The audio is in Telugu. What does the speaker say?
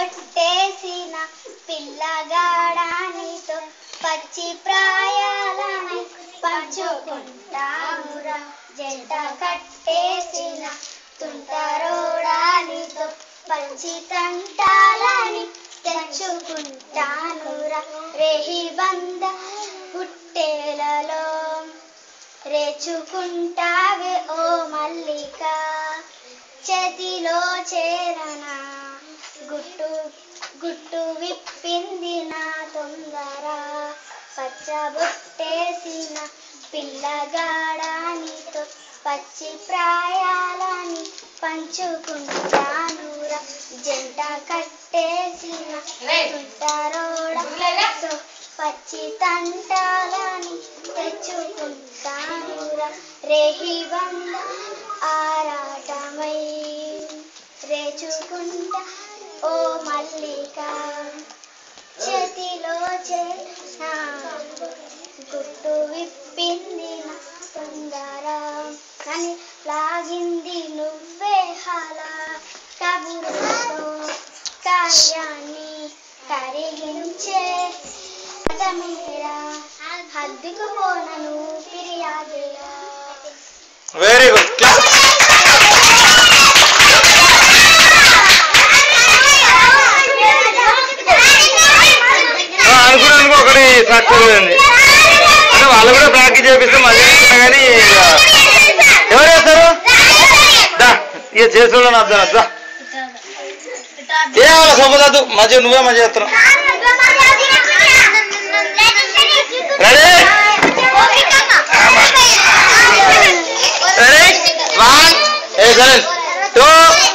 పట్టేసిన పిల్లగాడానితో పచ్చి ప్రాయాలని పంచుకుంటానురా జంట కట్టేసిన తుంటరోడానితో పచ్చి తంటాలని తెచ్చుకుంటానురా రేహి బంద పుట్టేలలో రేచుకుంటావే ఓ మల్లిక చేతిలో చేరనా గుట్టు విప్పింది నా తొందర పచ్చబొట్టేసిన పిల్లగాడానితో పచ్చి ప్రాయాలని పంచుకుంటానురా జంట కట్టేసిన తుంటరోడతో పచ్చి తంటాలని తెచ్చుకుంటానురా రేహి బంద ఆరాటమై రేచుకుంటా ఓ మల్లిక చేతిలో చేసిన గుట్టు విప్పింది నా తొందర అని లాగింది నువ్వే హాలా కబురుతో కార్యాన్ని కరిగించే మేరా హద్దుకు పోనను ఫిర్యాదులా వెరీ గుడ్ అనుకున్నాను ఒకటి సక్సెస్ అయింది అంటే వాళ్ళు కూడా ప్రాక్టీస్ చేపిస్తే మళ్ళీ కానీ ఎవరు చేస్తారు ఇక చేసుకోవడం అర్థం అర్థం ఏ వాళ్ళ సొప్పదు మంచిగా నువ్వే మంచిగా చేస్తున్నావు రెడీ రెడీ 1 2